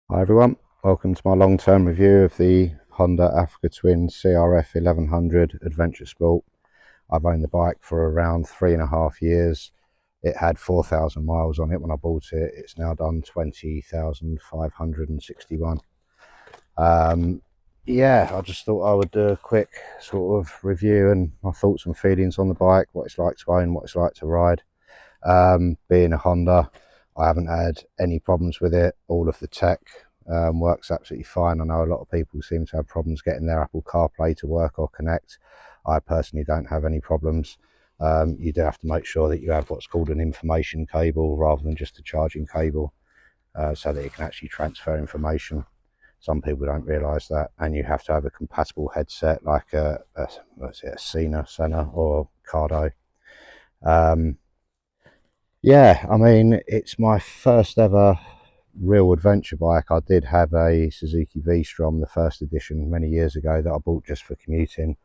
Hi everyone, welcome to my long-term review of the Honda Africa Twin CRF1100 Adventure Sport. I've owned the bike for around 3.5 years. It had 4,000 miles on it when I bought it. It's now done 20,561. Yeah, I just thought I would do a quick sort of review and my thoughts and feelings on the bike, what it's like to own, what it's like to ride. Being a Honda, I haven't had any problems with it. All of the tech works absolutely fine. I know a lot of people seem to have problems getting their Apple CarPlay to work or connect. I personally don't have any problems. You do have to make sure that you have what's called an information cable rather than just a charging cable, so that you can actually transfer information. Some people don't realise that, and you have to have a compatible headset like a Senna or Cardo. Yeah, I mean, it's my first ever real adventure bike. I did have a Suzuki V-Strom, the first edition, many years ago that I bought just for commuting,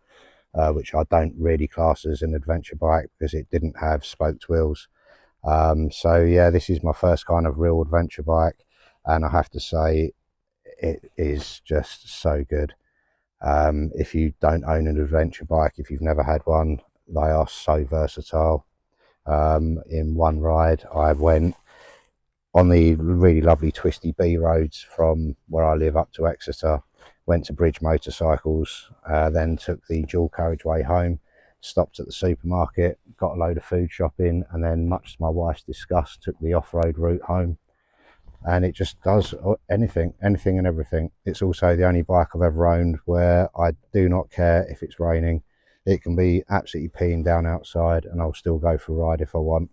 which I don't really class as an adventure bike because it didn't have spoked wheels. So yeah, this is my first kind of real adventure bike, and I have to say it is just so good. If you don't own an adventure bike, if you've never had one, they are so versatile. In one ride I went on the really lovely twisty B roads from where I live up to Exeter, went to Bridge Motorcycles, then took the dual carriageway home, stopped at the supermarket, got a load of food shopping, and then, much to my wife's disgust, took the off-road route home. And it just does anything and everything. It's also the only bike I've ever owned where I do not care if it's raining. It can be absolutely peeing down outside and I'll still go for a ride if I want.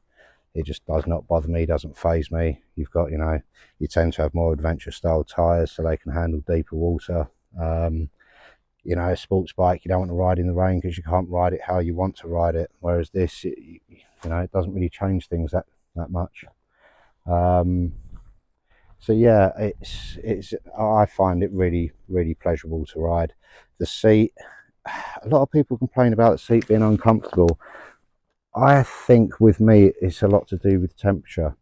It just does not bother me, doesn't faze me. You've got, you tend to have more adventure style tyres so they can handle deeper water. A sports bike, you don't want to ride in the rain because you can't ride it how you want to ride it. Whereas this, it doesn't really change things that much. So yeah, it's I find it really pleasurable to ride. The seat, a lot of people complain about the seat being uncomfortable. I think with me it's a lot to do with temperature.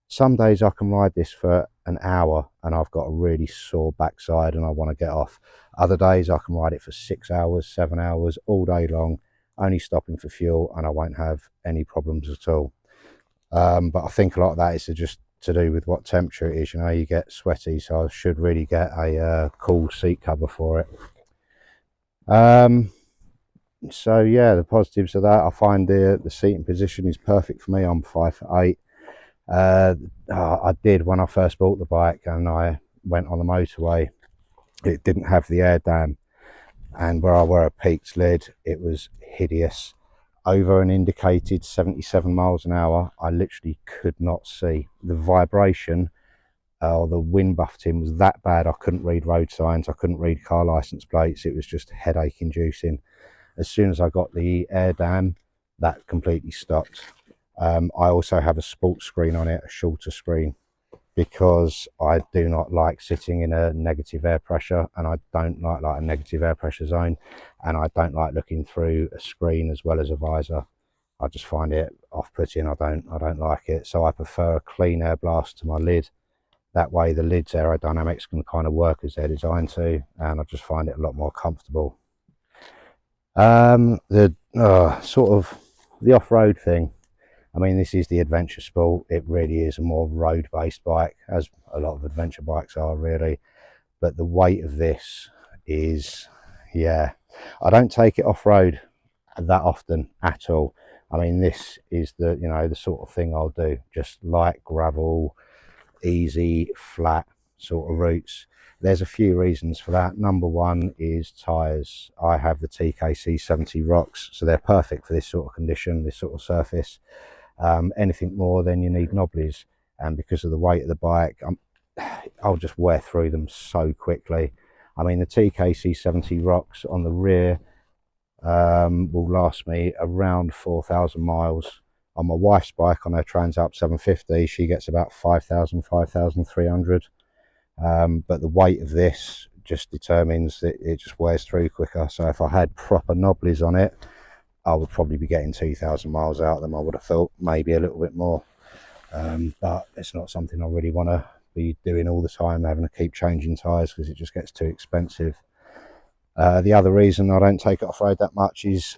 Some days I can ride this for an hour and I've got a really sore backside and I want to get off. Other days I can ride it for 6 hours, 7 hours, all day long, only stopping for fuel, and I won't have any problems at all. But I think a lot of that is just to do with what temperature it is. You get sweaty, so I should really get a cool seat cover for it. So yeah, the positives of that, I find the seating position is perfect for me. I'm 5'8". I did, when I first bought the bike and I went on the motorway, it didn't have the air dam, and where I wear a peaked lid, it was hideous. Over an indicated 77 miles an hour, I literally could not see. The vibration or the wind buffeting was that bad, I couldn't read road signs, I couldn't read car license plates. It was just headache inducing. As soon as I got the air dam, that completely stopped. I also have a sports screen on it, a shorter screen, because I do not like sitting in a negative air pressure, and I don't like a negative air pressure zone, and I don't like looking through a screen as well as a visor. I just find it off-putting. I don't like it. So I prefer a clean air blast to my lid. That way the lid's aerodynamics can kind of work as they're designed to, and I just find it a lot more comfortable. The sort of the off-road thing, I mean, this is the adventure sport. It really is a more road-based bike, as a lot of adventure bikes are, really. But the weight of this is, yeah, I don't take it off-road that often at all. I mean, this is the sort of thing I'll do, just light gravel, easy, flat sort of routes. There's a few reasons for that. Number one is tyres. I have the TKC 70 rocks, so they're perfect for this sort of condition, this sort of surface. Anything more, then you need knobblies, and because of the weight of the bike, I'll just wear through them so quickly. I mean, the TKC 70 rocks on the rear will last me around 4,000 miles. On my wife's bike, on her Transalp 750, she gets about 5,000, 5,300. But the weight of this just determines that it just wears through quicker. So if I had proper knobblies on it, I would probably be getting 2,000 miles out of them, I would have thought, maybe a little bit more. But it's not something I really want to be doing all the time, having to keep changing tyres because it just gets too expensive. The other reason I don't take it off-road that much is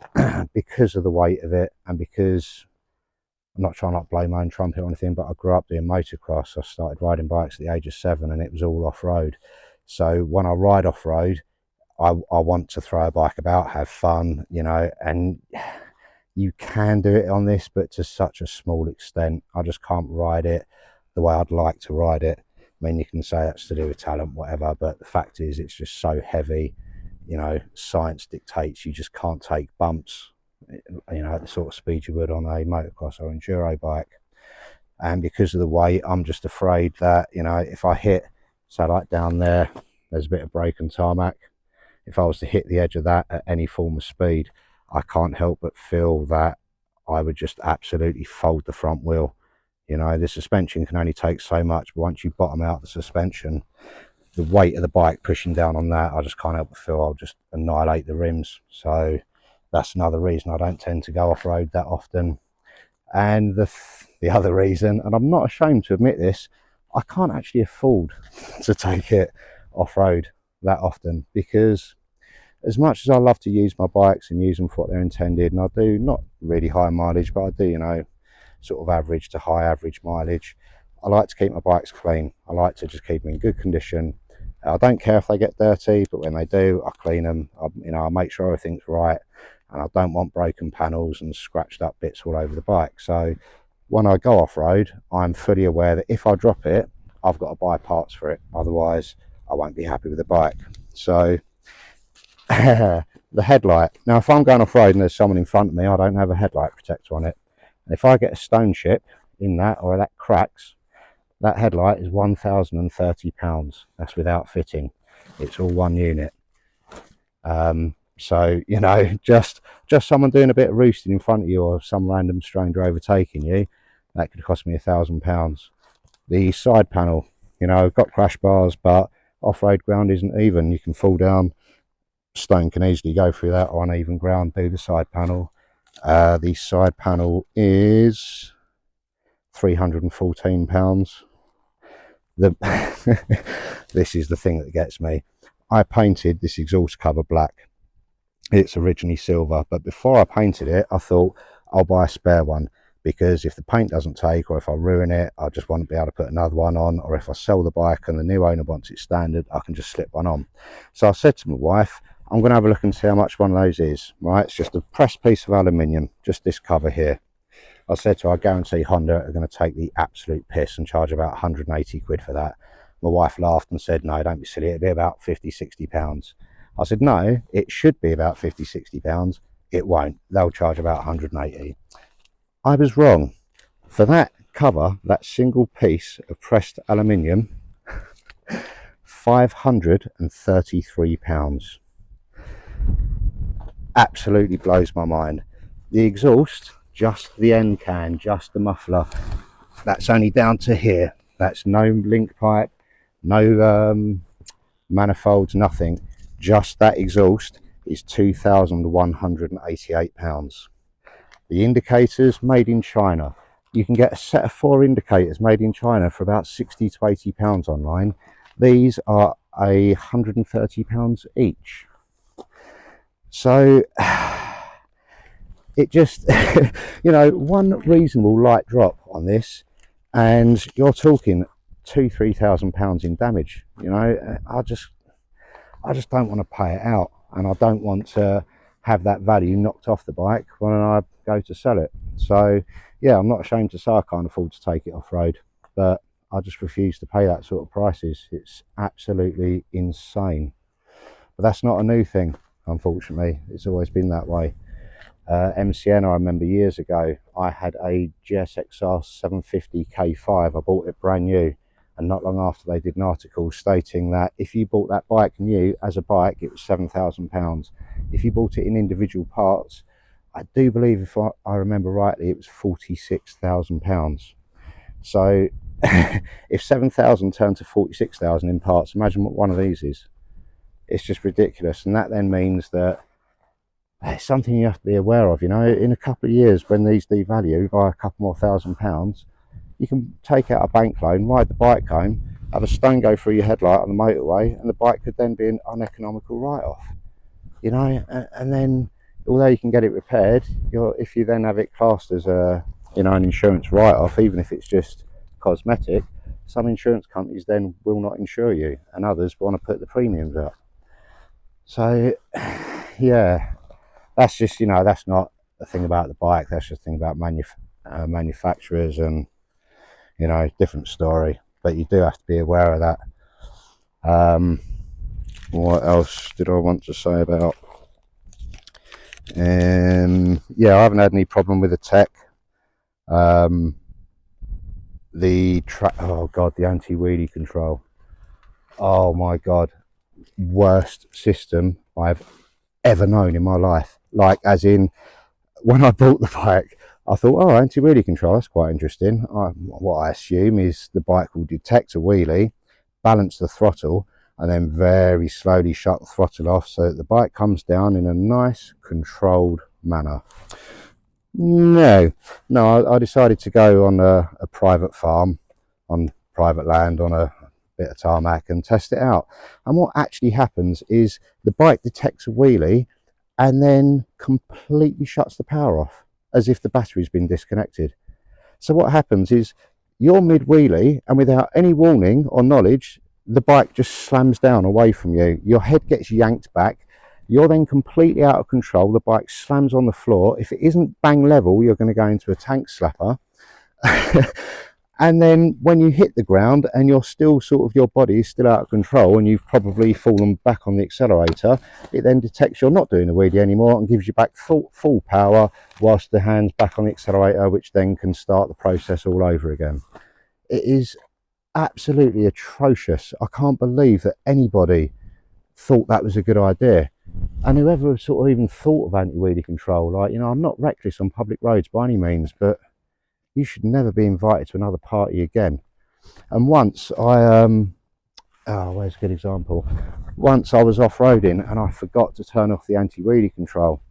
because of the weight of it, and because I'm not trying to blow my own trumpet or anything, but I grew up doing motocross. I started riding bikes at the age of 7 and it was all off-road. So when I ride off-road, I want to throw a bike about, have fun, you know, and you can do it on this, but to such a small extent. I just can't ride it the way I'd like to ride it. I mean, you can say that's to do with talent, whatever, but the fact is it's just so heavy. You know, science dictates you just can't take bumps, you know, at the sort of speed you would on a motocross or enduro bike. And because of the weight, I'm just afraid that, you know, if I hit, so like down there, there's a bit of broken tarmac. If I was to hit the edge of that at any form of speed, I can't help but feel that I would just absolutely fold the front wheel. You know, the suspension can only take so much, but once you bottom out the suspension, the weight of the bike pushing down on that, I just can't help but feel I'll just annihilate the rims. So that's another reason I don't tend to go off-road that often. And the other reason, and I'm not ashamed to admit this, I can't actually afford to take it off-road that often, because as much as I love to use my bikes and use them for what they're intended, and I do not really high mileage, but I do, you know, sort of average to high average mileage, I like to keep my bikes clean. I like to just keep them in good condition. I don't care if they get dirty, but when they do, I clean them. You know, I make sure everything's right, and I don't want broken panels and scratched up bits all over the bike. So when I go off-road, I'm fully aware that if I drop it, I've got to buy parts for it. Otherwise, I won't be happy with the bike. So the headlight. Now, if I'm going off-road and there's someone in front of me, I don't have a headlight protector on it. And if I get a stone chip in that, or that cracks, that headlight is £1,030. That's without fitting. It's all one unit. So, you know, just someone doing a bit of roosting in front of you, or some random stranger overtaking you, that could cost me £1,000. The side panel, you know, I've got crash bars, but off-road ground isn't even. You can fall down. Stone can easily go through that, or uneven ground, do the side panel. The side panel is £314. This is the thing that gets me. I painted this exhaust cover black. It's originally silver, but before I painted it, I thought I'll buy a spare one, because if the paint doesn't take, or if I ruin it, I just want to be able to put another one on, or if I sell the bike and the new owner wants it standard, I can just slip one on. So I said to my wife, I'm going to have a look and see how much one of those is. Right, it's just a pressed piece of aluminium, just this cover here. I said to her, I guarantee Honda are going to take the absolute piss and charge about 180 quid for that. My wife laughed and said, no, don't be silly, it'll be about 50, 60 pounds. I said, no, it should be about 50, 60 pounds. It won't. They'll charge about 180. I was wrong. For that cover, that single piece of pressed aluminium, £533. Absolutely blows my mind. The exhaust, just the end can, just the muffler, that's only down to here. That's no link pipe, no manifolds, nothing. Just that exhaust is £2,188. The indicators, made in China. You can get a set of 4 indicators made in China for about £60 to £80 online. These are £130 each. So it just, you know, one reasonable light drop on this, and you're talking £2,000–3,000 in damage. You know, I just don't want to pay it out, and I don't want to have that value knocked off the bike when I go to sell it. So yeah, I'm not ashamed to say I can't afford to take it off-road, but I just refuse to pay that sort of prices. It's absolutely insane. But that's not a new thing, unfortunately. It's always been that way. MCN, I remember years ago, I had a GSXR 750 K5. I bought it brand new, and not long after they did an article stating that if you bought that bike new as a bike, it was £7,000. If you bought it in individual parts, I do believe, if I remember rightly, it was £46,000. So if 7,000 turned to 46,000 in parts, imagine what one of these is. It's just ridiculous. And that then means that it's something you have to be aware of. You know, in a couple of years, when these devalue by a couple more £1,000, you can take out a bank loan, ride the bike home, have a stone go through your headlight on the motorway, and the bike could then be an uneconomical write-off, you know. And then, although you can get it repaired, if you then have it classed as a, you know, an insurance write-off, even if it's just cosmetic, some insurance companies then will not insure you, and others want to put the premiums up. So yeah, that's just, you know, that's not the thing about the bike, that's just the thing about manufacturers, and, you know, different story. But you do have to be aware of that. What else did I want to say about? Yeah, I haven't had any problem with the tech. Oh god, the anti-wheelie control. Oh my god, worst system I've ever known in my life. Like, as in, when I bought the bike, I thought, oh, anti-wheelie control, that's quite interesting. What I assume is the bike will detect a wheelie, balance the throttle, and then very slowly shut the throttle off so that the bike comes down in a nice, controlled manner. No, I decided to go on a private farm, on private land, on a bit of tarmac, and test it out. And what actually happens is the bike detects a wheelie and then completely shuts the power off, as if the battery's been disconnected. So what happens is, you're mid wheelie, and without any warning or knowledge, the bike just slams down away from you. Your head gets yanked back. You're then completely out of control. The bike slams on the floor. If it isn't bang level, you're going to go into a tank slapper. And then when you hit the ground and you're still sort of, your body is still out of control and you've probably fallen back on the accelerator, it then detects you're not doing a wheelie anymore and gives you back full power whilst the hand's back on the accelerator, which then can start the process all over again. It is absolutely atrocious. I can't believe that anybody thought that was a good idea. And whoever sort of even thought of anti-wheelie control, like, you know, I'm not reckless on public roads by any means, but you should never be invited to another party again. And once where's a good example? Once I was off-roading and I forgot to turn off the anti-wheelie control,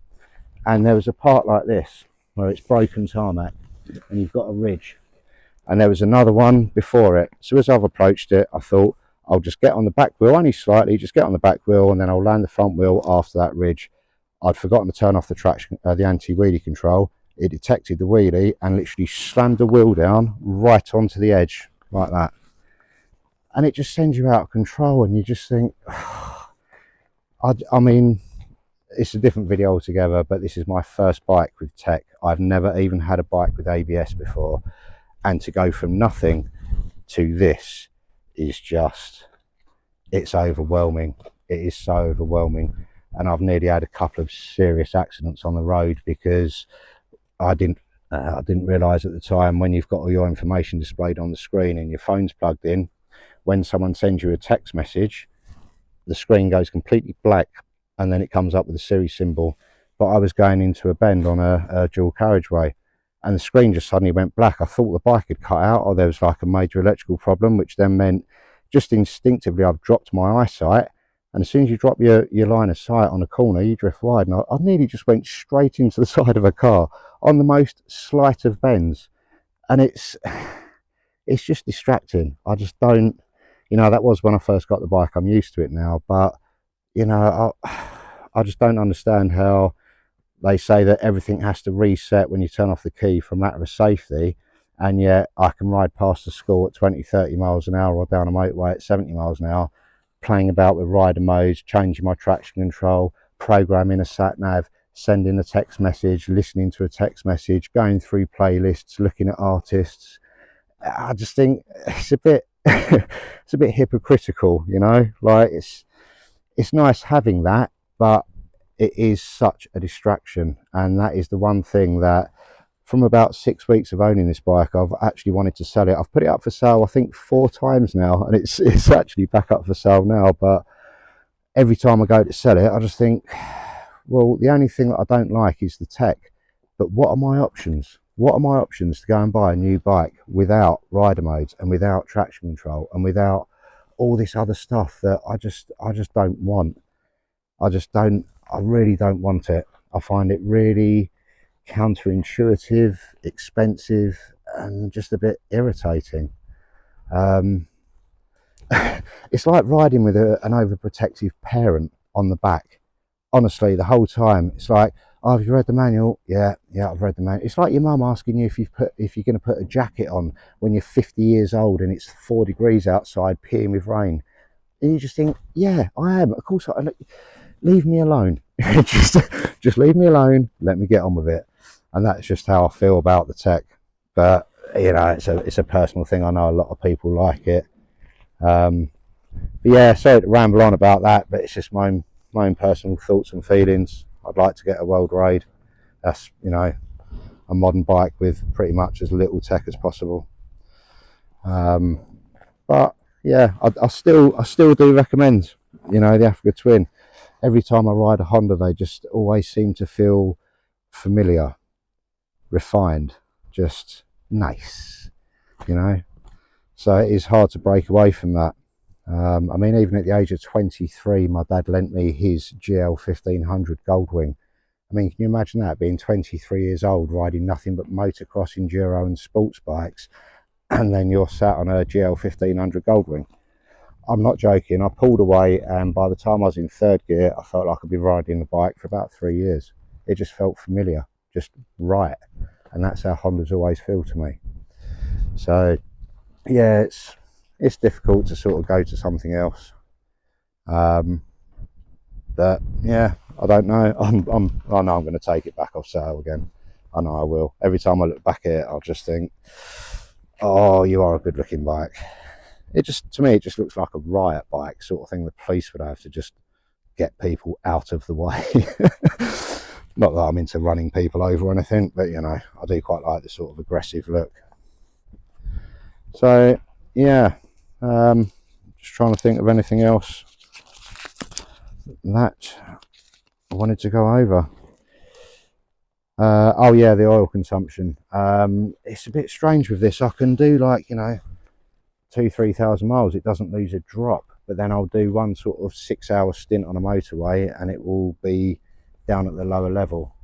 and there was a part like this where it's broken tarmac and you've got a ridge, and there was another one before it. So as I've approached it, I thought, I'll just get on the back wheel, only slightly, just get on the back wheel, and then I'll land the front wheel after that ridge. I'd forgotten to turn off the anti-wheelie control. It detected the wheelie and literally slammed the wheel down right onto the edge like that. And it just sends you out of control, and you just think, I mean, it's a different video altogether, but this is my first bike with tech. I've never even had a bike with ABS before. And to go from nothing to this is just, it's overwhelming. It is so overwhelming. And I've nearly had a couple of serious accidents on the road because I didn't realise at the time, when you've got all your information displayed on the screen and your phone's plugged in, when someone sends you a text message, the screen goes completely black and then it comes up with a Siri symbol. But I was going into a bend on a dual carriageway and the screen just suddenly went black. I thought the bike had cut out, or there was like a major electrical problem, which then meant just instinctively I've dropped my eyesight. And as soon as you drop your line of sight on a corner, you drift wide. And I nearly just went straight into the side of a car on the most slight of bends. And it's just distracting. I just don't, you know, that was when I first got the bike. I'm used to it now. But, you know, I just don't understand how they say that everything has to reset when you turn off the key for a matter of safety. And yet I can ride past the school at 20, 30 miles an hour or down a motorway at 70 miles an hour, playing about with rider modes, changing my traction control, programming a sat nav, sending a text message, listening to a text message, going through playlists, looking at artists. I just think it's a bit it's a bit hypocritical, you know. Like, it's nice having that, but it is such a distraction. And that is the one thing that, from about 6 weeks of owning this bike, I've actually wanted to sell it. I've put it up for sale, I think 4 times now, and it's actually back up for sale now. But every time I go to sell it, I just think, well, the only thing that I don't like is the tech. But what are my options? What are my options to go and buy a new bike without rider modes and without traction control and without all this other stuff that I just don't want? I really don't want it. I find it really counterintuitive, expensive, and just a bit irritating. it's like riding with an overprotective parent on the back. Honestly, the whole time it's like, oh, have you read the manual? Yeah, I've read the manual. It's like your mum asking you if you're going to put a jacket on when you're 50 years old and it's 4 degrees outside, peeing with rain. And you just think, yeah, I am. Of course, leave me alone. just leave me alone. Let me get on with it. And that's just how I feel about the tech. But you know, it's a personal thing. I know a lot of people like it. But yeah, sorry to ramble on about that, but it's just my own personal thoughts and feelings. I'd like to get a world raid. That's, you know, a modern bike with pretty much as little tech as possible. But yeah, I still do recommend, you know, the Africa Twin. Every time I ride a Honda, they just always seem to feel familiar, refined, just nice, you know. So it is hard to break away from that. I mean, even at the age of 23, my dad lent me his GL1100 Goldwing. I mean, can you imagine that, being 23 years old, riding nothing but motocross, enduro and sports bikes, and then you're sat on a GL1100 Goldwing? I'm not joking. I pulled away, and by the time I was in third gear, I felt like I'd been riding the bike for about 3 years. It just felt familiar, just right. And that's how Hondas always feel to me. So yeah, it's difficult to sort of go to something else. But yeah, I don't know. I know I'm going to take it back off sale again. I know I will. Every time I look back at it, I'll just think, oh, you are a good looking bike. It just, to me, it just looks like a riot bike sort of thing. The police would have to just get people out of the way. Not that I'm into running people over or anything, but you know, I do quite like the sort of aggressive look. So yeah, just trying to think of anything else that I wanted to go over. Oh yeah, the oil consumption. It's a bit strange with this. I can do, like, you know, 2,000-3,000 miles, it doesn't lose a drop, but then I'll do one sort of 6-hour stint on a motorway and it will be down at the lower level.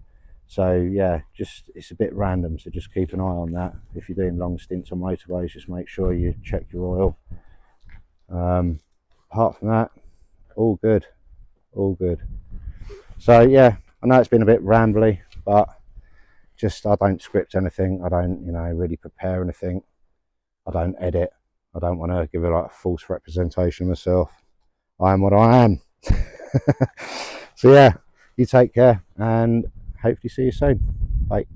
So yeah, just, it's a bit random, so just keep an eye on that. If you're doing long stints on motorways, just make sure you check your oil. Apart from that, all good. So yeah, I know it's been a bit rambly, but just, I don't script anything. I don't, you know, really prepare anything. I don't edit. I don't want to give it like a false representation of myself. I am what I am. So yeah, you take care and hopefully see you soon. Bye.